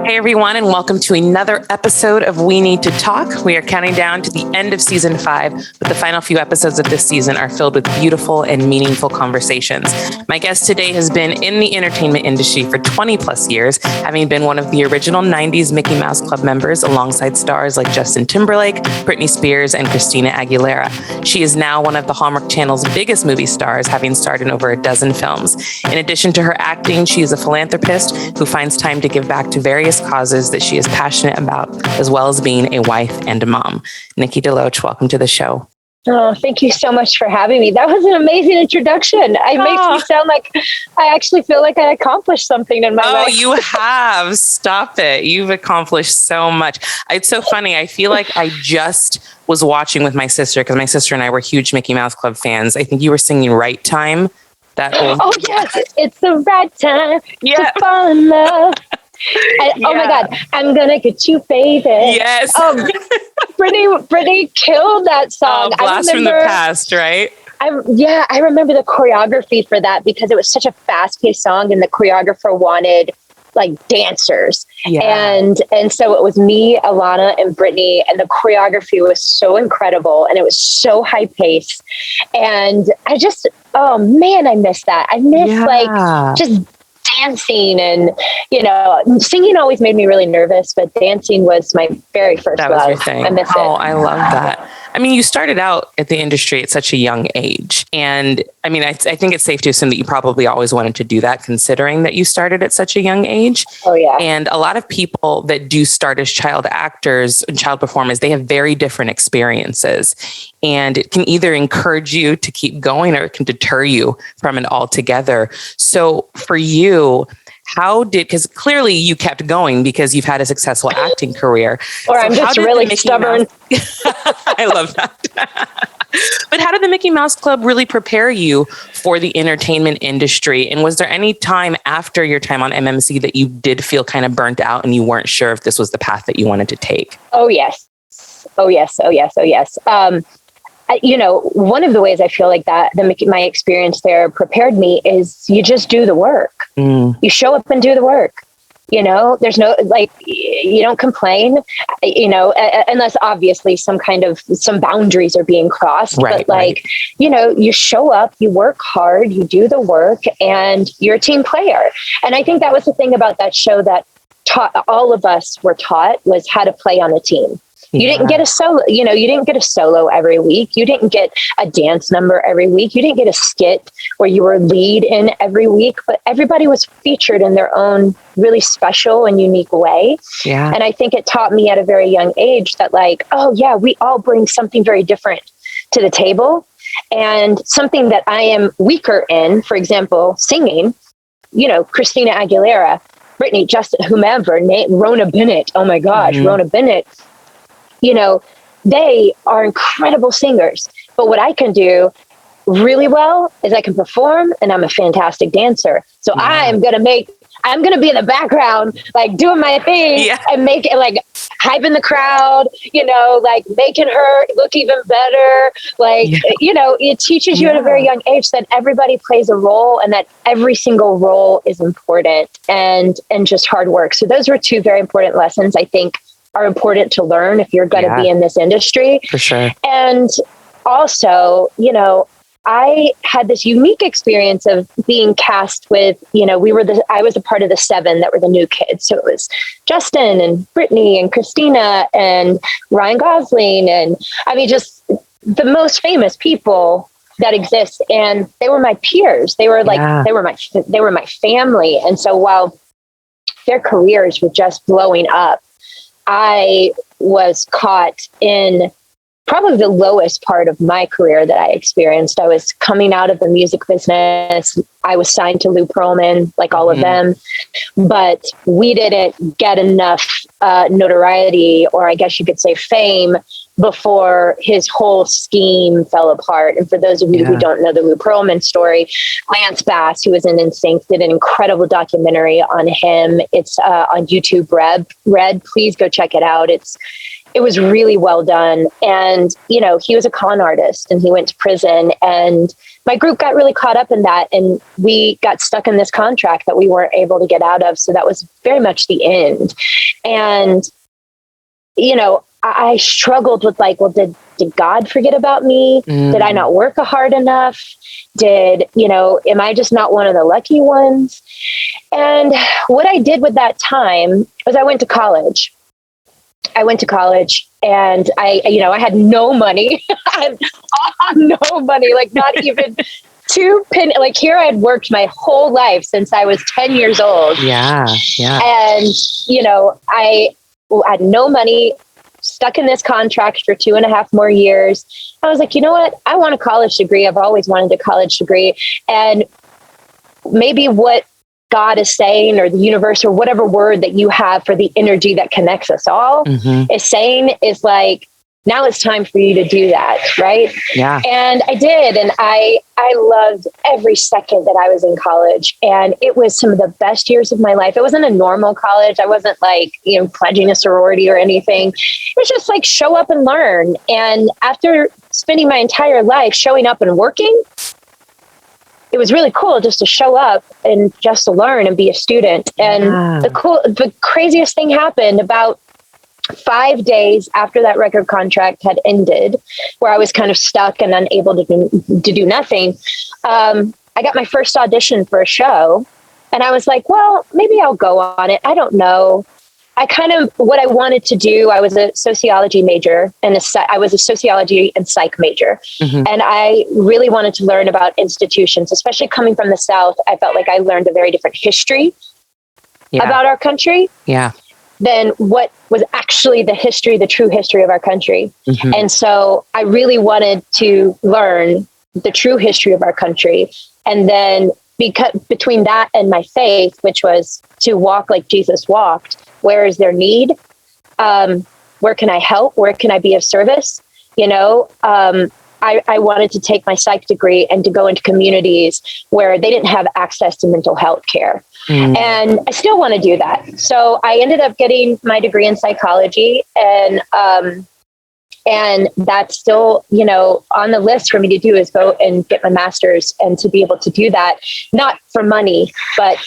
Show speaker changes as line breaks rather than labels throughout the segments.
Hey everyone, and welcome to another episode of We Need to Talk. We are counting down to the end of season 5, but the final few episodes of this season are filled with beautiful and meaningful conversations. My guest today has been in the entertainment industry for 20 plus years, having been one of the original 90s Mickey Mouse Club members alongside stars like Justin Timberlake, Britney Spears, and Christina Aguilera. She is now one of the Hallmark Channel's biggest movie stars, having starred in over a dozen films. In addition to her acting, she is a philanthropist who finds time to give back to various causes that she is passionate about, as well as being a wife and a mom. Nikki DeLoach, welcome to the show.
Oh, thank you so much for having me. That was an amazing introduction. It makes me sound like I actually feel like I accomplished something in my life.
Oh, you have. Stop it. You've accomplished so much. It's so funny. I feel like I just was watching with my sister, because my sister and I were huge Mickey Mouse Club fans. I think you were singing Right Time. Oh,
yes. It's the right time to fall in love. Oh my God, I'm gonna get you, baby.
Yes.
Britney killed that song.
Blast from the Past, right?
I remember the choreography for that because it was such a fast-paced song, and the choreographer wanted like dancers. Yeah. And so it was me, Alana, and Britney, and the choreography was so incredible, and it was so high-paced. And I just, oh man, I miss that. I miss like just dancing, and singing always made me really nervous, but dancing was my very first love.
That was your thing.
I miss it.
Oh, I love that. I mean, you started out at the industry at such a young age. And I mean, I think it's safe to assume that you probably always wanted to do that, considering that you started at such a young age.
Oh, yeah.
And a lot of people that do start as child actors and child performers, they have very different experiences. And it can either encourage you to keep going, or it can deter you from it altogether. So for you, because clearly you kept going because you've had a successful acting career.
Or I'm just really stubborn.
I love that. But how did the Mickey Mouse Club really prepare you for the entertainment industry? And was there any time after your time on MMC that you did feel kind of burnt out and you weren't sure if this was the path that you wanted to take?
Oh, yes. Oh, yes. Oh, yes. Oh, yes. One of the ways I feel like that my experience there prepared me is you just do the work. You show up and do the work. There's no, you don't complain, unless obviously some boundaries are being crossed.
Right,
but you show up, you work hard, you do the work, and you're a team player. And I think that was the thing about that show that all of us were taught was how to play on a team. You didn't get a solo, you didn't get a solo every week. You didn't get a dance number every week. You didn't get a skit where you were lead in every week, but everybody was featured in their own really special and unique way.
Yeah.
And I think it taught me at a very young age that we all bring something very different to the table, and something that I am weaker in, for example, singing, Christina Aguilera, Britney, Justin, whomever, Rona Bennett. Oh my gosh, Rona Bennett. They are incredible singers, but what I can do really well is I can perform, and I'm a fantastic dancer. So I'm going to be in the background, like doing my thing and make it like hyping the crowd, making her look even better. It teaches you at a very young age that everybody plays a role, and that every single role is important, and just hard work. So those were two very important lessons, I think, are important to learn if you're going to be in this industry.
For sure.
And also, I had this unique experience of being cast with, I was a part of the 7 that were the new kids. So it was Justin and Britney and Christina and Ryan Gosling. And I mean, just the most famous people that exist. And they were my peers. They were they were my family. And so while their careers were just blowing up, I was caught in probably the lowest part of my career that I experienced. I was coming out of the music business. I was signed to Lou Pearlman, like all of them, but we didn't get enough notoriety, or I guess you could say fame, before his whole scheme fell apart. And for those of you who don't know the Lou Pearlman story, Lance Bass, who was in Insync, did an incredible documentary on him. It's on YouTube, Red. Please go check it out. It's it was really well done. And, you know, he was a con artist and he went to prison, and my group got really caught up in that. And we got stuck in this contract that we weren't able to get out of. So that was very much the end. And, you know, I struggled with like, well, did God forget about me? Did I not work hard enough? Am I just not one of the lucky ones? And what I did with that time was I went to college. And I had no money. I had no money, like not even like here I had worked my whole life since I was 10 years old.
Yeah. Yeah.
And, you know, I had no money, stuck in this contract for 2.5 more years. I was like, you know what? I want a college degree. I've always wanted a college degree. And maybe what God is saying, or the universe, or whatever word that you have for the energy that connects us all is saying, is like, now it's time for you to do that. Right. Yeah. And I did. And I loved every second that I was in college. And it was some of the best years of my life. It wasn't a normal college. I wasn't like, you know, pledging a sorority or anything. It was just like show up and learn. And after spending my entire life showing up and working, it was really cool just to show up and just to learn and be a student. And the craziest thing happened about 5 days after that record contract had ended, where I was kind of stuck and unable to do nothing. I got my first audition for a show, and I was like, well, maybe I'll go on it. I don't know. What I wanted to do, I was a sociology major, and I was a sociology and psych major. And I really wanted to learn about institutions, especially coming from the South. I felt like I learned a very different history about our country. Yeah. Than what was actually the true history of our country. And so I really wanted to learn the true history of our country. And then between that and my faith, which was to walk like Jesus walked, where is there need? Where can I help? Where can I be of service? You know, I wanted to take my psych degree and to go into communities where they didn't have access to mental health care. And I still want to do that. So I ended up getting my degree in psychology, and that's still, you know, on the list for me to do, is go and get my master's, and to be able to do that, not for money, but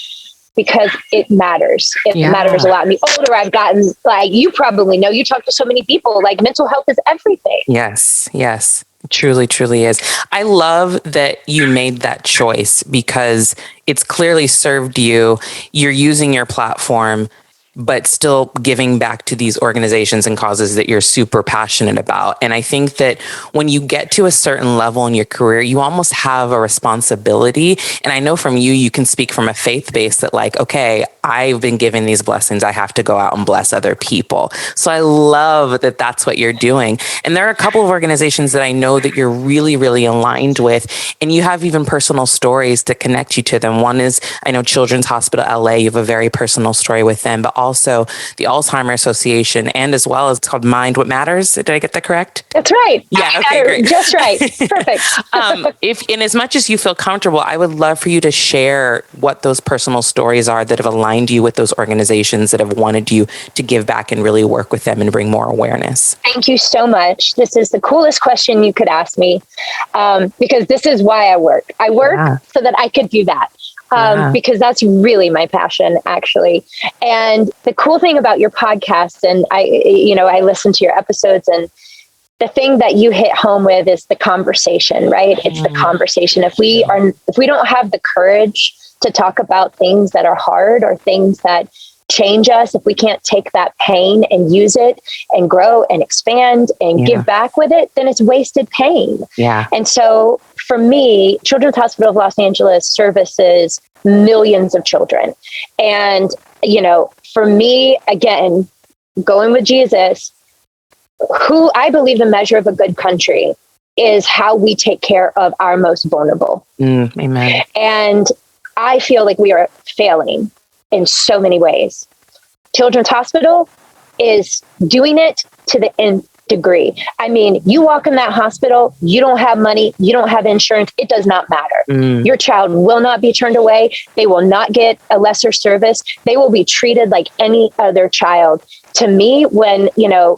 because it matters. It matters a lot. And the older I've gotten, like you probably know, you talk to so many people, like mental health is everything. Yes.
Yes. Truly, truly is. I love that you made that choice, because it's clearly served you. You're using your platform, but still giving back to these organizations and causes that you're super passionate about. And I think that when you get to a certain level in your career, you almost have a responsibility. And I know from you, you can speak from a faith base that like, okay, I've been given these blessings. I have to go out and bless other people. So I love that that's what you're doing. And there are a couple of organizations that I know that you're really, really aligned with. And you have even personal stories to connect you to them. One is, I know Children's Hospital LA, you have a very personal story with them, but also the Alzheimer Association, and as well as it's called Mind What Matters. Did I get that correct?
That's right.
Yeah. Okay, great.
Just right. Perfect.
If in as much as you feel comfortable, I would love for you to share what those personal stories are that have aligned you with those organizations that have wanted you to give back and really work with them and bring more awareness.
Thank you so much. This is the coolest question you could ask me, because this is why I work. I work so that I could do that. Because that's really my passion, actually. And the cool thing about your podcast, and I listen to your episodes, and the thing that you hit home with is the conversation, right? It's the conversation. If we don't have the courage to talk about things that are hard or things that change us, if we can't take that pain and use it and grow and expand and give back with it, then it's wasted pain. Yeah. And so for me, Children's Hospital of Los Angeles services millions of children. And, you know, for me, again, going with Jesus, who I believe the measure of a good country is how we take care of our most vulnerable.
Amen.
And I feel like we are failing in so many ways. Children's Hospital is doing it to the degree. I mean, you walk in that hospital, you don't have money, you don't have insurance, it does not matter. Your child will not be turned away. They will not get a lesser service. They will be treated like any other child. To me, when,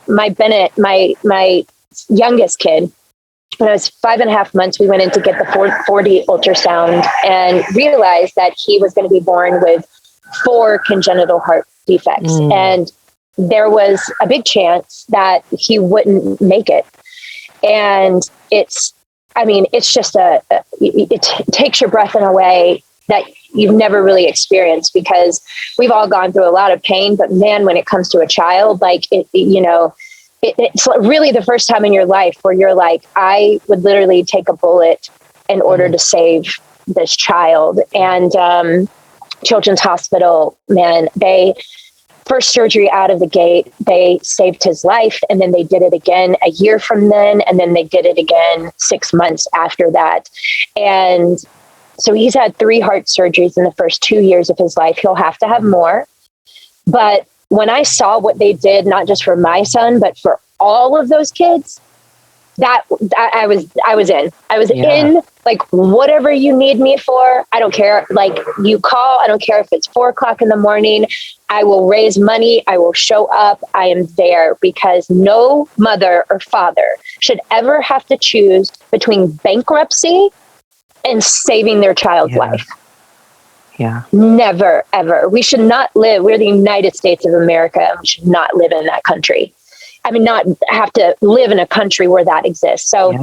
my Bennett, my youngest kid, when I was 5.5 months, we went in to get the 4D ultrasound and realized that he was going to be born with 4 congenital heart defects. And there was a big chance that he wouldn't make it. And it's just it takes your breath in a way that you've never really experienced, because we've all gone through a lot of pain, but man, when it comes to a child, like it's really the first time in your life where you're like, I would literally take a bullet in order to save this child. And Children's Hospital, man, first surgery out of the gate, they saved his life. And then they did it again a year from then. And then they did it again 6 months after that. And so he's had 3 heart surgeries in the first 2 years of his life. He'll have to have more. But when I saw what they did, not just for my son, but for all of those kids, that I was in, like, whatever you need me for, I don't care. Like, you call, I don't care if it's 4:00 in the morning, I will raise money. I will show up. I am there, because no mother or father should ever have to choose between bankruptcy and saving their child's life.
Yeah.
Never, ever. We should not live. We're the United States of America, and we should not live in that country. I mean, not have to live in a country where that exists. So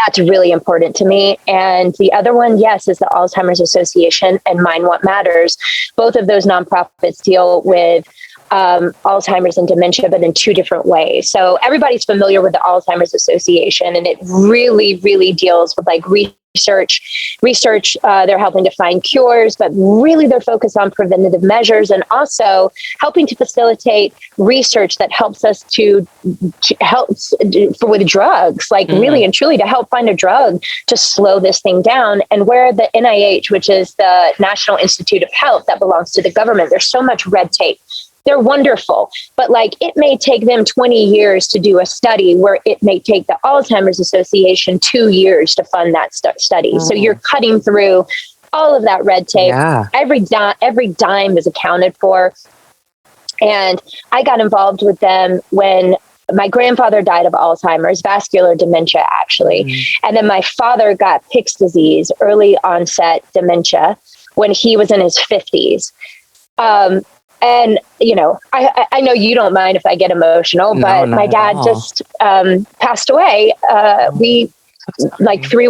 that's really important to me. And the other one, yes, is the Alzheimer's Association and Mind What Matters. Both of those nonprofits deal with Alzheimer's and dementia, but in 2 different ways. So everybody's familiar with the Alzheimer's Association, and it really, really deals with like research. They're helping to find cures, but really they're focused on preventative measures, and also helping to facilitate research that helps us to help with drugs, like really and truly to help find a drug to slow this thing down. And where the NIH, which is the National Institute of Health that belongs to the government, there's so much red tape. They're wonderful, but like, it may take them 20 years to do a study, where it may take the Alzheimer's Association 2 years to fund that study. So you're cutting through all of that red tape. Every dime is accounted for. And I got involved with them when my grandfather died of Alzheimer's, vascular dementia, actually. And then my father got Pick's disease, early onset dementia, when he was in his 50s. And, I know you don't mind if I get emotional, but my dad just passed away. Like 3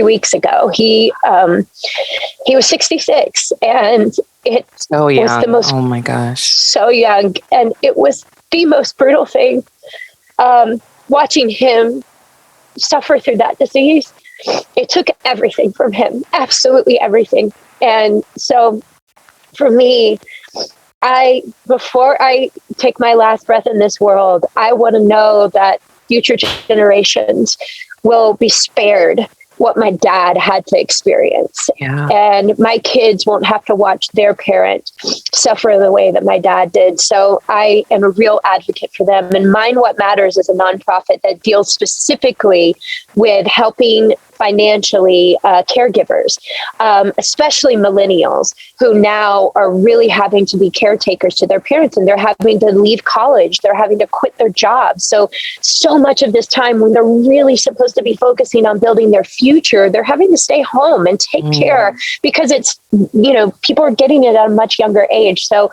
weeks ago. He was 66, and it was the most,
oh my gosh,
so young. And it was the most brutal thing, watching him suffer through that disease. It took everything from him, absolutely everything. And so for me, before I take my last breath in this world, I want to know that future generations will be spared what my dad had to experience. And my kids won't have to watch their parent suffer the way that my dad did. So I am a real advocate for them. And Mind What Matters is a nonprofit that deals specifically with helping financially caregivers, especially millennials, who now are really having to be caretakers to their parents, and they're having to leave college. They're having to quit their jobs. So much of this time, when they're really supposed to be focusing on building their future, they're having to stay home and take care, because it's, people are getting it at a much younger age. So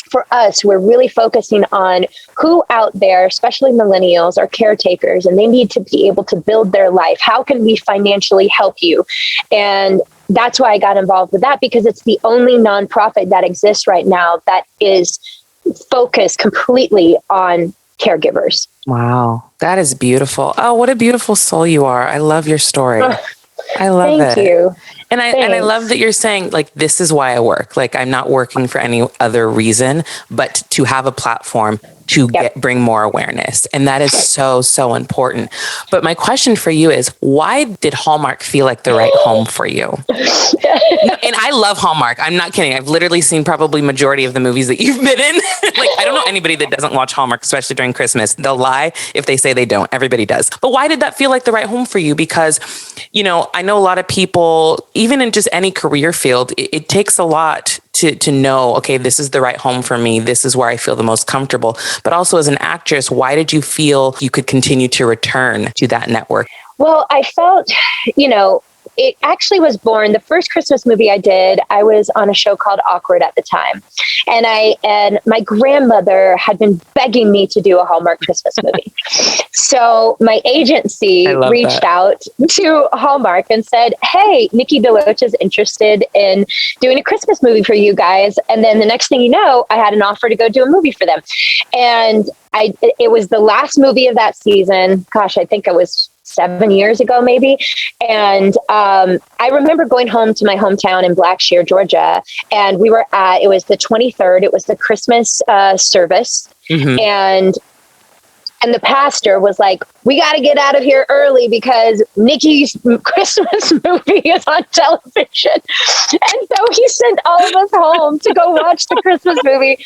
for us, we're really focusing on who out there, especially millennials, are caretakers, and they need to be able to build their life. How can we financially help you? And that's why I got involved with that, because it's the only nonprofit that exists right now that is focused completely on caregivers.
Wow, that is beautiful. Oh, what a beautiful soul you are. I love your story. I love it.
Thank you.
And I love that you're saying, like, this is why I work. Like, I'm not working for any other reason, but to have a platform to bring more awareness. And that is so, so important. But my question for you is, why did Hallmark feel like the right home for you? And I love Hallmark. I'm not kidding. I've literally seen probably majority of the movies that you've been in. Like, I don't know anybody that doesn't watch Hallmark, especially during Christmas. They'll lie if they say they don't. Everybody does. But why did that feel like the right home for you? Because, you know, I know a lot of people, even in just any career field, it takes a lot to know, okay, this is the right home for me. This is where I feel the most comfortable. But also as an actress, why did you feel you could continue to return to that network?
Well, I felt, you know, it actually was born. The first Christmas movie I did, I was on a show called Awkward at the time. And my grandmother had been begging me to do a Hallmark Christmas movie. So my agency reached out to Hallmark and said, hey, Nikki DeLoach is interested in doing a Christmas movie for you guys. And then the next thing you know, I had an offer to go do a movie for them. And it was the last movie of that season. Gosh, I think it was 7 years ago, maybe. And I remember going home to my hometown in Blackshear, Georgia, and we were it was the 23rd. It was the Christmas service. Mm-hmm. And the pastor was like, we got to get out of here early because Nikki's Christmas movie is on television. And so he sent all of us home to go watch the Christmas movie.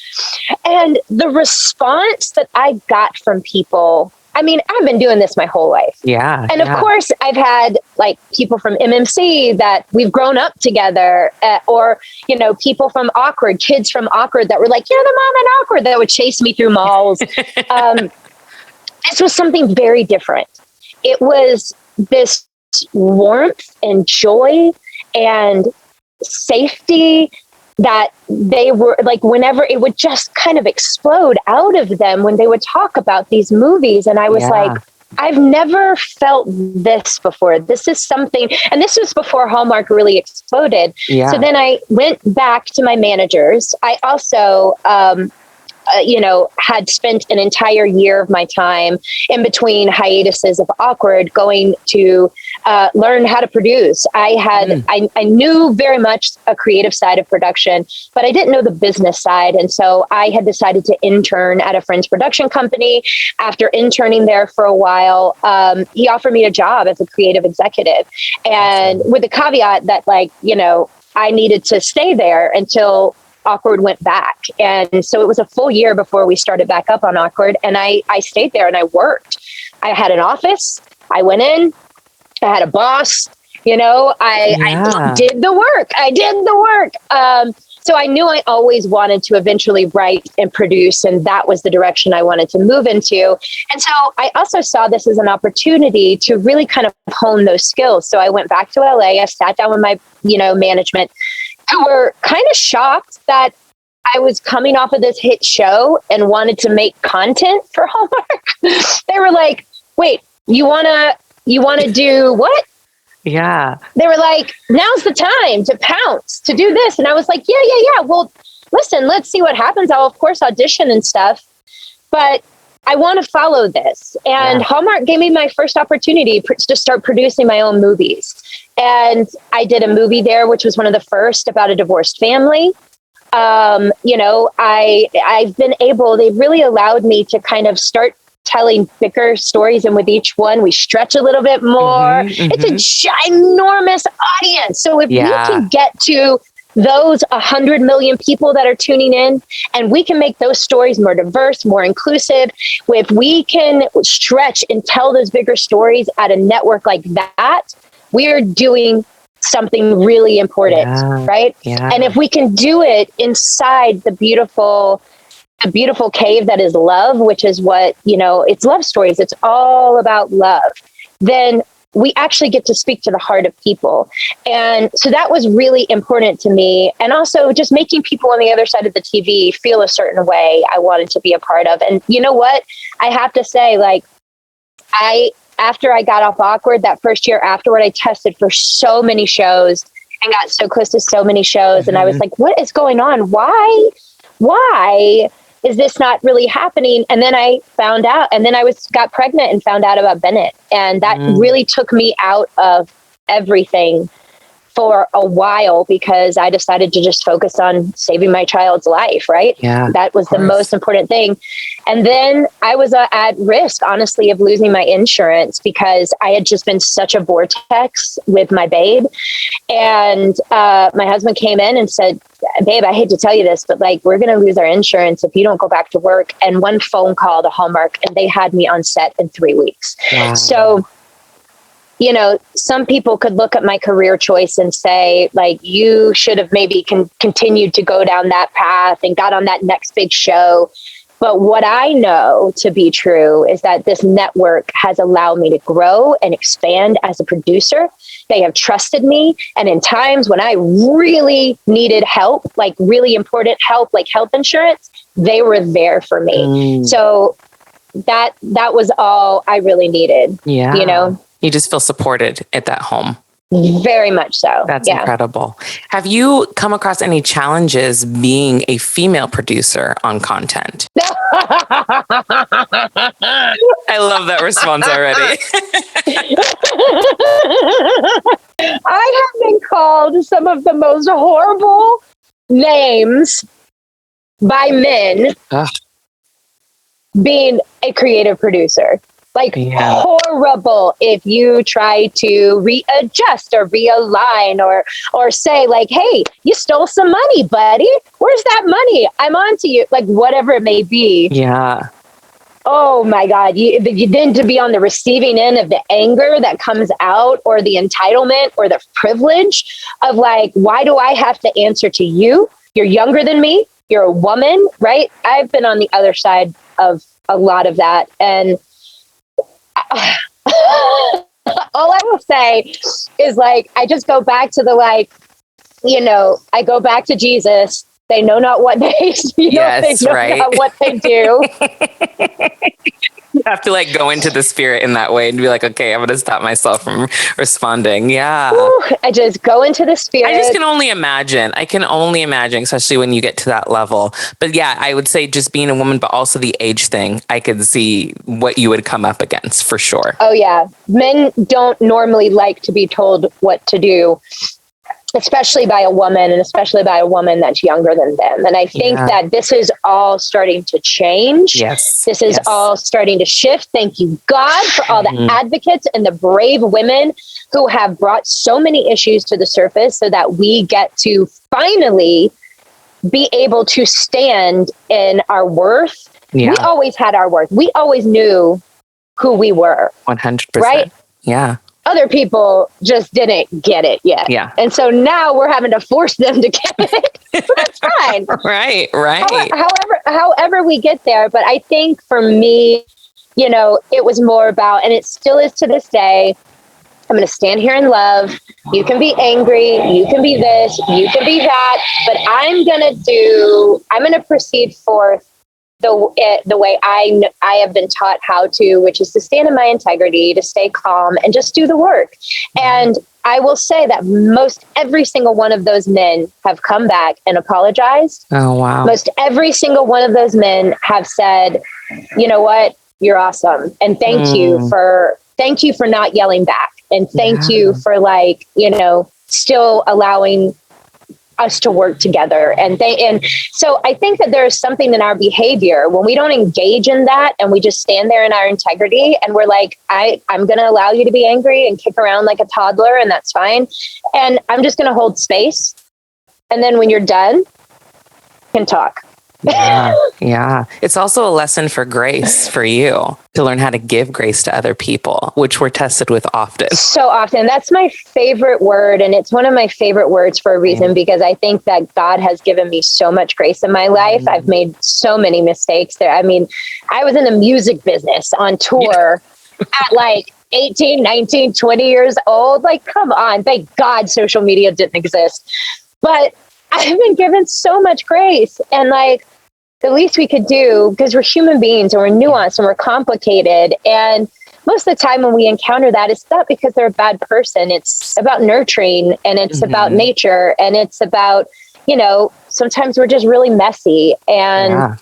And the response that I got from people, I mean, I've been doing this my whole life.
Yeah.
And of course, I've had like people from MMC that we've grown up together, or, you know, people from Awkward, kids from Awkward that were like, you're the mom in Awkward, that would chase me through malls. This was something very different. It was this warmth and joy and safety that they were like, whenever it would just kind of explode out of them when they would talk about these movies. And I was like, I've never felt this before. This is something, and this was before Hallmark really exploded. Yeah. So then I went back to my managers. I also, had spent an entire year of my time in between hiatuses of Awkward going to learn how to produce. I knew very much a creative side of production, but I didn't know the business side. And so I had decided to intern at a friend's production company. After interning there for a while, he offered me a job as a creative executive, and with the caveat that, like, you know, I needed to stay there until Awkward went back. And so it was a full year before we started back up on Awkward. And I stayed there and I worked. I had an office. I went in. I had a boss. You know, I did the work. So I knew I always wanted to eventually write and produce. And that was the direction I wanted to move into. And so I also saw this as an opportunity to really kind of hone those skills. So I went back to LA. I sat down with my, management, who were kind of shocked that I was coming off of this hit show and wanted to make content for Hallmark. They were like, wait, you want to do what?
Yeah.
They were like, now's the time to pounce, to do this. And I was like, yeah. Well, listen, let's see what happens. I'll of course audition and stuff, but I want to follow this. And Hallmark gave me my first opportunity to start producing my own movies. And I did a movie there, which was one of the first, about a divorced family. I've been able, they've really allowed me to kind of start telling bigger stories. And with each one, we stretch a little bit more. It's a ginormous audience. So if we can get to those 100 million people that are tuning in, and we can make those stories more diverse, more inclusive, if we can stretch and tell those bigger stories at a network like that, we're doing something really important, right? Yeah. And if we can do it inside the beautiful cave that is love, which is what, it's love stories. It's all about love. Then we actually get to speak to the heart of people. And so that was really important to me. And also just making people on the other side of the TV feel a certain way I wanted to be a part of. And you know what? I have to say, like, after I got off Awkward, that first year afterward, I tested for so many shows and got so close to so many shows. And I was like, what is going on? Why is this not really happening? And then I found out, and then I got pregnant and found out about Bennett. And that really took me out of everything for a while because I decided to just focus on saving my child's life, right?
Yeah,
that was the most important thing. And then I was at risk, honestly, of losing my insurance because I had just been such a vortex with my babe. And my husband came in and said, babe, I hate to tell you this, but like, we're going to lose our insurance if you don't go back to work. And one phone call to Hallmark and they had me on set in 3 weeks.
Wow.
So, you know, some people could look at my career choice and say, like, you should have maybe continued to go down that path and got on that next big show. But what I know to be true is that this network has allowed me to grow and expand as a producer. They have trusted me. And in times when I really needed help, like really important help, like health insurance, they were there for me. So that was all I really needed.
Yeah.
You know?
You just feel supported at that home.
Very much so.
That's incredible. Have you come across any challenges being a female producer on content? I love that response already.
I have been called some of the most horrible names by men being a creative producer. Like horrible if you try to readjust or realign or say like, hey, you stole some money, buddy. Where's that money? I'm on to you. Like whatever it may be.
Yeah.
Oh my God. You then to be on the receiving end of the anger that comes out or the entitlement or the privilege of like, why do I have to answer to you? You're younger than me. You're a woman, right? I've been on the other side of a lot of that. And all I will say is like, I just go back to the, like, you know, I go back to Jesus. They know not what they, they know
right.
not what they do.
You have to like go into the spirit in that way and be like, okay, I'm going to stop myself from responding. Yeah.
Ooh, I just go into the spirit.
I just can only imagine. I can only imagine, especially when you get to that level. But yeah, I would say just being a woman, but also the age thing, I could see what you would come up against for sure.
Oh yeah. Men don't normally like to be told what to do, especially by a woman and especially by a woman that's younger than them. And I think that this is all starting to change.
Yes.
This is all starting to shift. Thank you, God, for all the advocates and the brave women who have brought so many issues to the surface so that we get to finally be able to stand in our worth. Yeah. We always had our worth. We always knew who we were.
100%.
Right?
Yeah.
Other people just didn't get it yet. Yeah. And so now we're having to force them to get it. That's fine.
Right.
However we get there. But I think for me, you know, it was more about, and it still is to this day, I'm going to stand here in love. You can be angry. You can be this. You can be that. But I'm going to proceed forth the way I have been taught how to, which is to stand in my integrity, to stay calm and just do the work. And I will say that most every single one of those men have come back and apologized.
Oh, wow.
Most every single one of those men have said, you know what, you're awesome. And thank you for not yelling back. And thank you for like, you know, still allowing us to work together. And so I think that there's something in our behavior when we don't engage in that and we just stand there in our integrity and we're like, I'm going to allow you to be angry and kick around like a toddler and that's fine. And I'm just going to hold space. And then when you're done, you can talk.
Yeah. It's also a lesson for grace for you to learn how to give grace to other people, which we're tested with often.
So often. That's my favorite word. And it's one of my favorite words for a reason, because I think that God has given me so much grace in my life. I've made so many mistakes there. I mean, I was in the music business on tour at like 18, 19, 20 years old. Like, come on. Thank God social media didn't exist. But I've been given so much grace, and like the least we could do, because we're human beings and we're nuanced and we're complicated. And most of the time when we encounter that, it's not because they're a bad person. It's about nurturing, and it's about nature, and it's about, you know, sometimes we're just really messy, and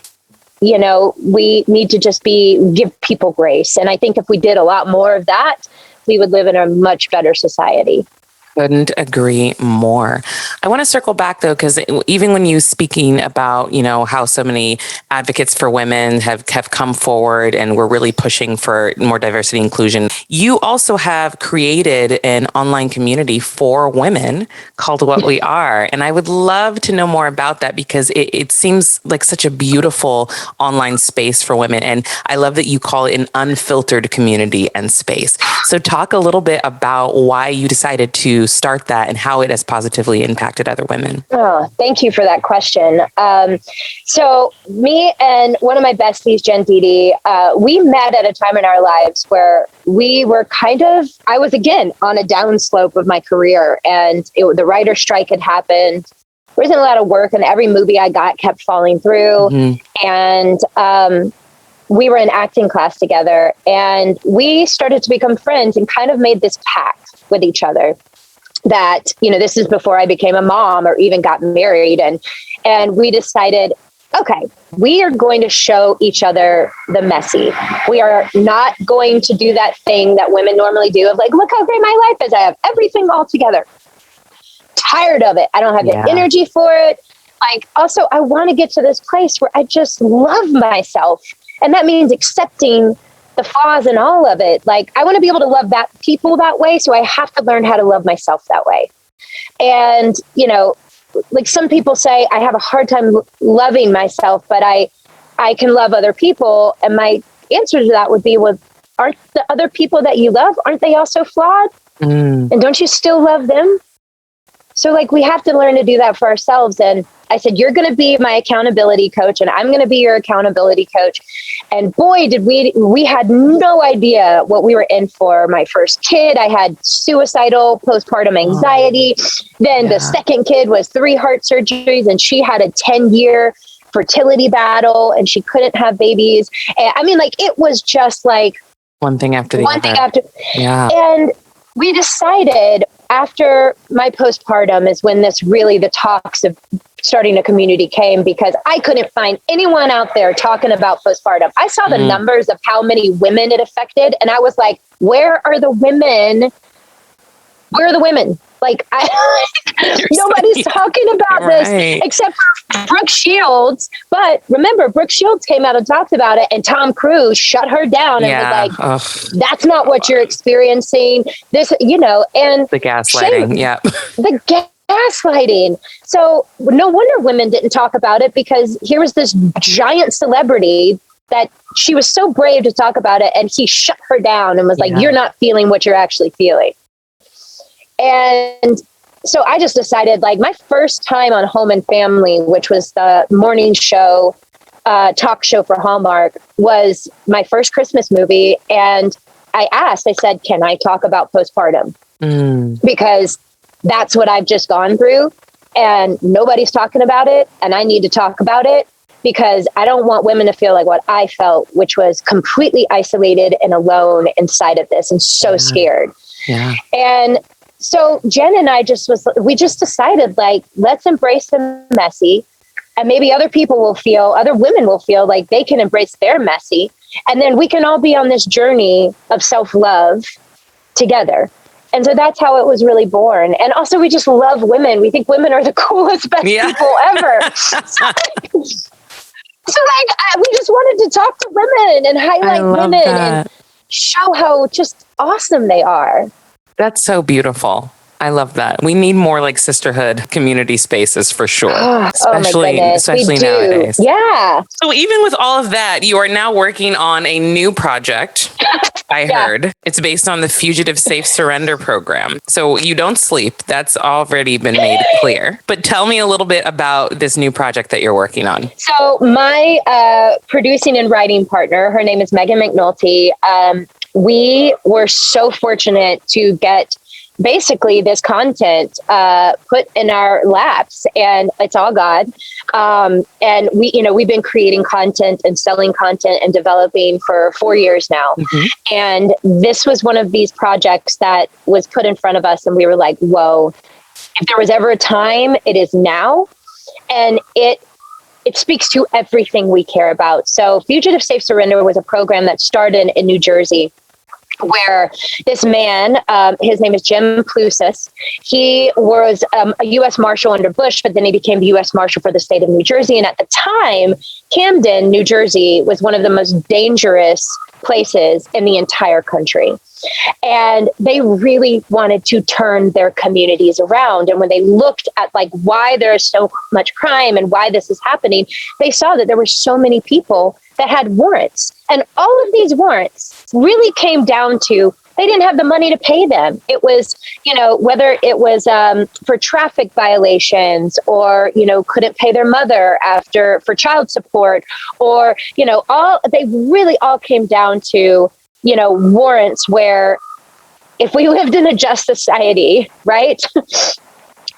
you know, we need to just give people grace. And I think if we did a lot more of that, we would live in a much better society.
Couldn't agree more. I want to circle back though, because even when you speaking about, how so many advocates for women have come forward and we're really pushing for more diversity and inclusion, you also have created an online community for women called What We Are. And I would love to know more about that because it seems like such a beautiful online space for women. And I love that you call it an unfiltered community and space. So talk a little bit about why you decided to start that and how it has positively impacted other women.
Oh, thank you for that question. So me and one of my besties, Jen Didi, we met at a time in our lives where we were I was again on a downslope of my career, and the writer's strike had happened. There wasn't a lot of work, and every movie I got kept falling through. Mm-hmm. And we were in acting class together, and we started to become friends and kind of made this pact with each other that, this is before I became a mom or even got married. And we decided, okay, we are going to show each other the messy. We are not going to do that thing that women normally do of like, look how great my life is. I have everything all together. Tired of it. I don't have the energy for it. Like, also, I want to get to this place where I just love myself. And that means accepting the flaws in all of it. Like, I want to be able to love people that way. So I have to learn how to love myself that way. And, like some people say, I have a hard time loving myself, but I can love other people. And my answer to that would be, well, aren't the other people that you love, aren't they also flawed? And don't you still love them? So like, we have to learn to do that for ourselves. And I said, you're going to be my accountability coach and I'm going to be your accountability coach. And boy, did we had no idea what we were in for. My first kid, I had suicidal postpartum anxiety. Then the second kid was 3 heart surgeries, and she had a 10-year fertility battle and she couldn't have babies. And I mean, like, it was just like
one thing after the other. Yeah.
And we decided after my postpartum is when the talks of starting a community came, because I couldn't find anyone out there talking about postpartum. I saw the numbers of how many women it affected, and I was like, where are the women? Where are the women? Like, nobody's talking about this except for Brooke Shields. But remember, Brooke Shields came out and talked about it, and Tom Cruise shut her down and was like, that's not what you're experiencing. This, and
the gaslighting.
The gaslighting. So no wonder women didn't talk about it, because here was this giant celebrity that she was so brave to talk about it, and he shut her down and was like, you're not feeling what you're actually feeling. And so I just decided, like, my first time on Home and Family, which was the morning show, talk show for Hallmark, was my first Christmas movie. And I said, can I talk about postpartum? Because that's what I've just gone through and nobody's talking about it. And I need to talk about it because I don't want women to feel like what I felt, which was completely isolated and alone inside of this and so scared.
Yeah.
And so Jen and I we just decided, like, let's embrace the messy, and maybe other women will feel like they can embrace their messy. And then we can all be on this journey of self-love together. And so that's how it was really born. And also, we just love women. We think women are the coolest, best people ever. So we just wanted to talk to women and highlight women and show how just awesome they are.
That's so beautiful. I love that. We need more like sisterhood community spaces for sure. Especially nowadays.
Yeah.
So even with all of that, you are now working on a new project. I heard it's based on the Fugitive Safe Surrender program. So you don't sleep. That's already been made clear. But tell me a little bit about this new project that you're working on.
So my producing and writing partner, her name is Megan McNulty. We were so fortunate to get basically this content put in our laps, and it's all God. And we've been creating content and selling content and developing for 4 years now. Mm-hmm. And this was one of these projects that was put in front of us, and we were like, whoa, if there was ever a time, it is now. And it speaks to everything we care about. So Fugitive Safe Surrender was a program that started in New Jersey. where this man, his name is Jim Plusis, he was a U.S. Marshal under Bush, but then he became the U.S. Marshal for the state of New Jersey. And at the time, Camden, New Jersey, was one of the most dangerous places in the entire country. And they really wanted to turn their communities around. And when they looked at like why there is so much crime and why this is happening, they saw that there were so many people that had warrants. And all of these warrants really came down to they didn't have the money to pay them. It was, whether it was for traffic violations or, couldn't pay their mother for child support or, they really all came down to, warrants where if we lived in a just society, right,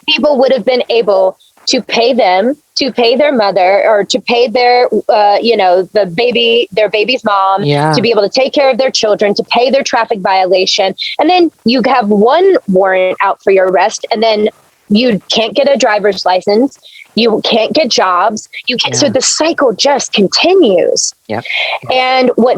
people would have been able to pay them, to pay their mother, or to pay their, their baby's mom, to be able to take care of their children, to pay their traffic violation. And then you have one warrant out for your arrest, and then you can't get a driver's license. You can't get jobs. You can't. So the cycle just continues.
Yep.
And what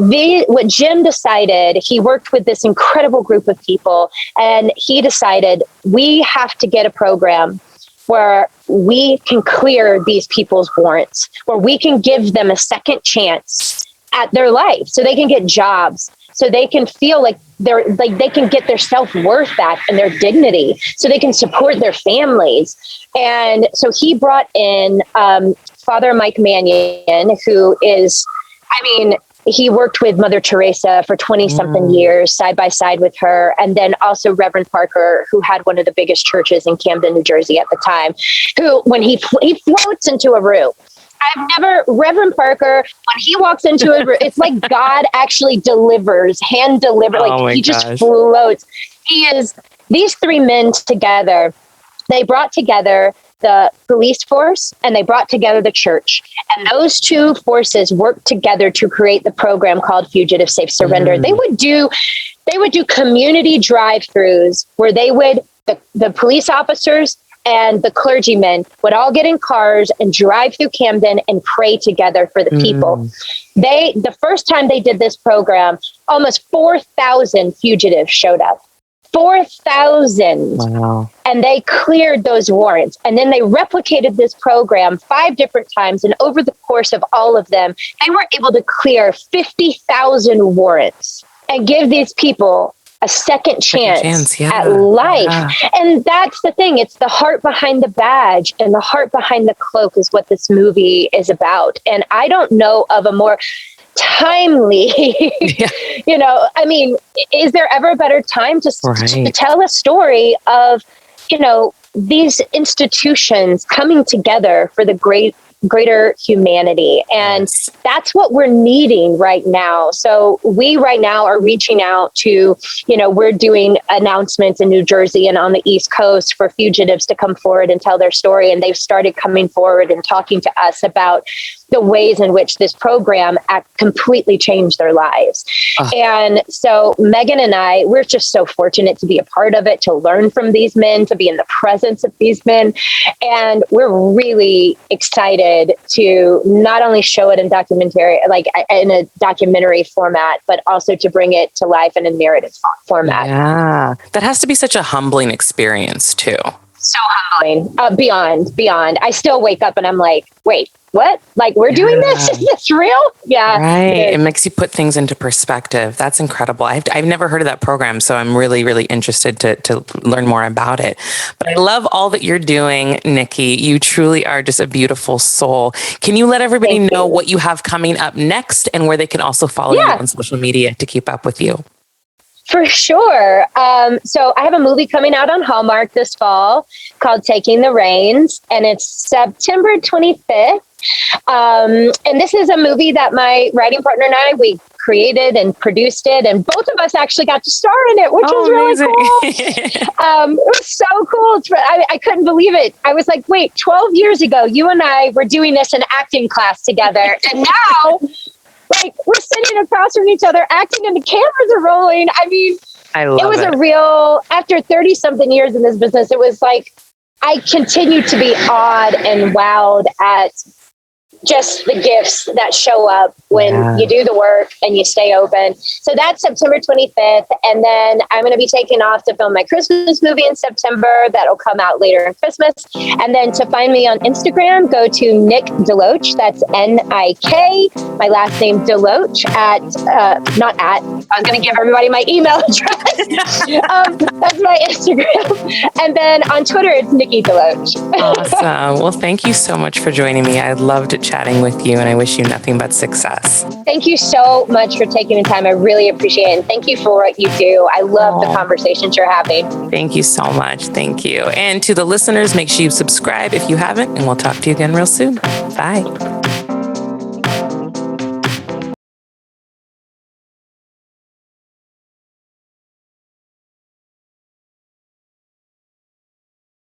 Jim decided, he worked with this incredible group of people, and he decided we have to get a program where we can clear these people's warrants, where we can give them a second chance at their life so they can get jobs, so they can feel like they can get their self-worth back and their dignity, so they can support their families. And so he brought in Father Mike Mannion, who is, he worked with Mother Teresa for 20 something years, side by side with her. And then also Reverend Parker, who had one of the biggest churches in Camden, New Jersey at the time, who, when he floats into a room, Reverend Parker, when he walks into a room, it's like God actually hand deliver. Like he just floats. These three men together, they brought together the police force and they brought together the church. And those two forces worked together to create the program called Fugitive Safe Surrender. They would do community drive-throughs where the police officers and the clergymen would all get in cars and drive through Camden and pray together for the people. The first time they did this program, almost 4,000 fugitives showed up. 4,000.
Wow.
And they cleared those warrants. And then they replicated this program 5 different times. And over the course of all of them, they were able to clear 50,000 warrants and give these people a second chance at life. Yeah. And that's the thing. It's the heart behind the badge and the heart behind the cloak is what this movie is about. And I don't know of a more timely, is there ever a better time to tell a story of, these institutions coming together for the greater humanity. And that's what we're needing right now. So we right now are reaching out to, we're doing announcements in New Jersey and on the East Coast for fugitives to come forward and tell their story. And they've started coming forward and talking to us about the ways in which this program completely changed their lives. And so Megan and I, we're just so fortunate to be a part of it, to learn from these men, to be in the presence of these men. And we're really excited to not only show it in in a documentary format, but also to bring it to life in a narrative format.
Yeah, that has to be such a humbling experience too.
So humbling, beyond. I still wake up and I'm like, wait, what? Like, we're doing this? Is this real? Yeah.
Right. It makes you put things into perspective. That's incredible. I've never heard of that program, so I'm really, really interested to learn more about it. But I love all that you're doing, Nikki. You truly are just a beautiful soul. Can you let everybody know what you have coming up next and where they can also follow you on social media to keep up with you?
For sure. So I have a movie coming out on Hallmark this fall called Taking the Reins, and it's September 25th. And this is a movie that my writing partner and we created and produced it, and both of us actually got to star in it, which was really cool. It was so cool. I couldn't believe it. I was like, wait, 12 years ago, you and I were doing this in acting class together, and now we're sitting across from each other acting and the cameras are rolling. I mean, it was a real, after 30 something years in this business, it was like, I continue to be awed and wowed at just the gifts that show up when you do the work and you stay open. So that's September 25th. And then I'm going to be taking off to film my Christmas movie in September. That'll come out later in Christmas. And then to find me on Instagram, go to Nick DeLoach. That's Nik. My last name DeLoach I'm going to give everybody my email address. That's my Instagram. And then on Twitter, it's Nikki DeLoach.
Awesome. Well, thank you so much for joining me. I loved chatting with you, and I wish you nothing but success.
Thank you so much for taking the time. I really appreciate it. And thank you for what you do. I love the conversations you're having.
Thank you so much. Thank you. And to the listeners, make sure you subscribe if you haven't, and we'll talk to you again real soon. Bye.